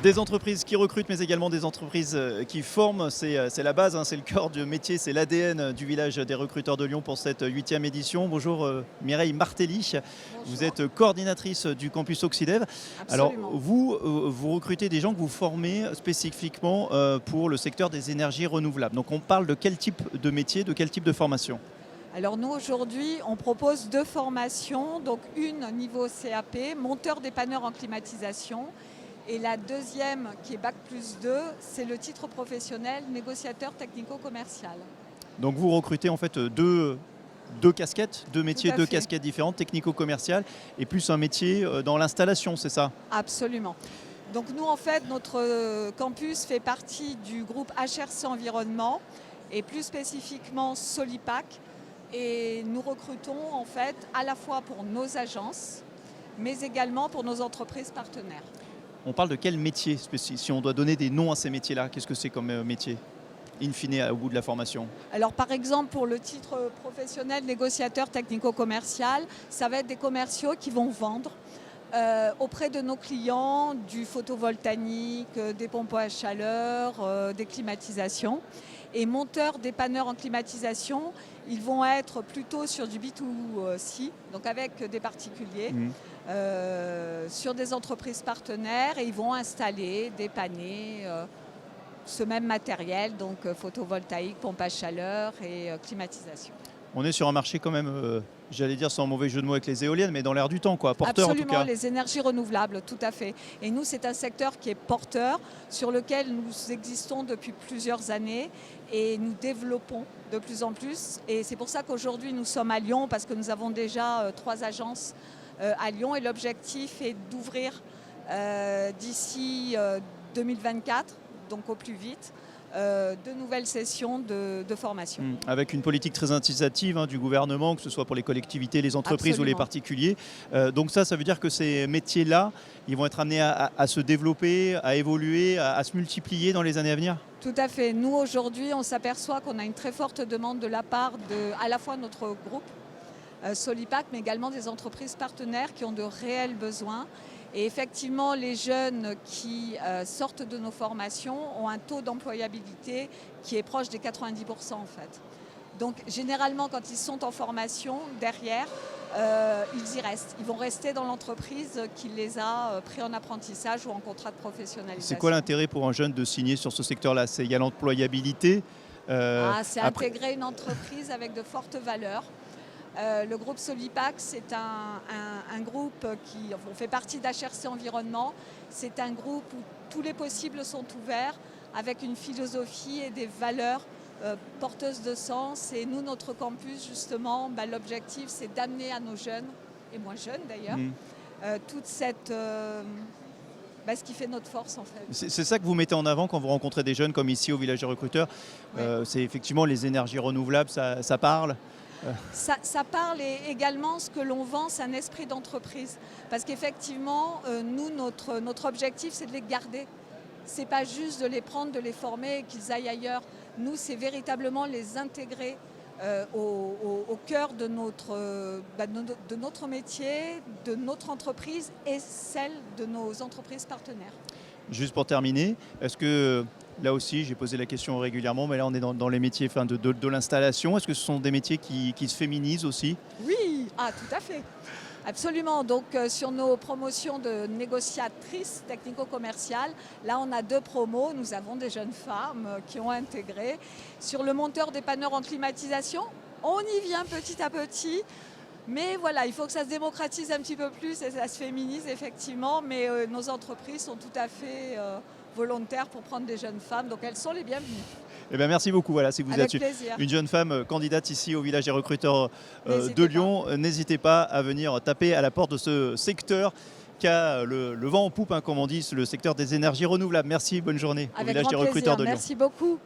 Des entreprises qui recrutent, mais également des entreprises qui forment, c'est la base, hein, c'est le cœur du métier, c'est l'ADN du village des recruteurs de Lyon pour cette 8e édition. Bonjour Mireille Martelly, vous Bonjour. êtes coordinatrice du campus Occidev. Alors Absolument. vous recrutez des gens que vous formez spécifiquement pour le secteur des énergies renouvelables. Donc on parle de quel type de métier, de quel type de formation? Alors nous aujourd'hui, on propose 2 formations, donc une niveau CAP, monteur dépanneur en climatisation, et la deuxième qui est Bac+2, c'est le titre professionnel négociateur technico-commercial. Donc vous recrutez en fait deux casquettes, deux métiers, Tout à deux fait. casquettes différentes, technico-commerciales, et plus un métier dans l'installation, c'est ça? Absolument. Donc nous en fait, notre campus fait partie du groupe HRC Environnement et plus spécifiquement Solipac. Et nous recrutons en fait à la fois pour nos agences, mais également pour nos entreprises partenaires. On parle de quel métier, si on doit donner des noms à ces métiers-là, qu'est-ce que c'est comme métier, in fine, au bout de la formation? Alors par exemple pour le titre professionnel négociateur technico-commercial, ça va être des commerciaux qui vont vendre auprès de nos clients du photovoltaïque, des pompes à chaleur, des climatisations. Et monteurs dépanneurs en climatisation, ils vont être plutôt sur du B2C, donc avec des particuliers, sur des entreprises partenaires, et ils vont installer, dépanner ce même matériel, donc photovoltaïque, pompe à chaleur et climatisation. On est sur un marché quand même, j'allais dire sans mauvais jeu de mots avec les éoliennes, mais dans l'air du temps, quoi, porteur Absolument, en tout cas. les énergies renouvelables, tout à fait. Et nous, c'est un secteur qui est porteur, sur lequel nous existons depuis plusieurs années et nous développons de plus en plus. Et c'est pour ça qu'aujourd'hui, nous sommes à Lyon, parce que nous avons déjà 3 agences à Lyon. Et l'objectif est d'ouvrir d'ici 2024, donc au plus vite, de nouvelles sessions de formation. Avec une politique très incitative du gouvernement, que ce soit pour les collectivités, les entreprises Absolument. ou les particuliers. Donc ça veut dire que ces métiers-là, ils vont être amenés à se développer, à évoluer, à se multiplier dans les années à venir? Tout à fait. Nous, aujourd'hui, on s'aperçoit qu'on a une très forte demande de la part de, à la fois notre groupe Solipac, mais également des entreprises partenaires qui ont de réels besoins. Et effectivement, les jeunes qui sortent de nos formations ont un taux d'employabilité qui est proche des 90% en fait. Donc généralement, quand ils sont en formation, derrière, ils y restent. Ils vont rester dans l'entreprise qui les a pris en apprentissage ou en contrat de professionnalisation. C'est quoi l'intérêt pour un jeune de signer sur ce secteur-là? Il y a l'employabilité. C'est intégrer une entreprise avec de fortes valeurs. Le groupe Solipac, c'est un groupe qui on fait partie d'HRC Environnement. C'est un groupe où tous les possibles sont ouverts, avec une philosophie et des valeurs porteuses de sens. Et nous, notre campus, justement, l'objectif, c'est d'amener à nos jeunes, et moins jeunes d'ailleurs, toute cette... ce qui fait notre force en fait. C'est ça que vous mettez en avant quand vous rencontrez des jeunes comme ici au village des recruteurs. C'est effectivement les énergies renouvelables, ça parle. Ça parle, et également ce que l'on vend, c'est un esprit d'entreprise. Parce qu'effectivement, nous, notre objectif, c'est de les garder. Ce n'est pas juste de les prendre, de les former et qu'ils aillent ailleurs. Nous, c'est véritablement les intégrer au cœur de notre métier, de notre entreprise et celle de nos entreprises partenaires. Juste pour terminer, est-ce que, là aussi j'ai posé la question régulièrement, mais là on est dans les métiers de l'installation, est-ce que ce sont des métiers qui se féminisent aussi? Oui, tout à fait. Absolument. Donc sur nos promotions de négociatrices technico-commerciales, là on a 2 promos, nous avons des jeunes femmes qui ont intégré. Sur le monteur dépanneur en climatisation, on y vient petit à petit. Mais voilà, il faut que ça se démocratise un petit peu plus et ça se féminise effectivement. Mais nos entreprises sont tout à fait volontaires pour prendre des jeunes femmes, donc elles sont les bienvenues. Eh bien, merci beaucoup. Voilà, si vous Avec êtes plaisir. une jeune femme candidate ici au village des recruteurs de N'hésitez Lyon, n'hésitez pas à venir taper à la porte de ce secteur qui a le vent en poupe, comme on dit, le secteur des énergies renouvelables. Merci, bonne journée au Avec village grand des recruteurs plaisir. de Lyon. Merci beaucoup.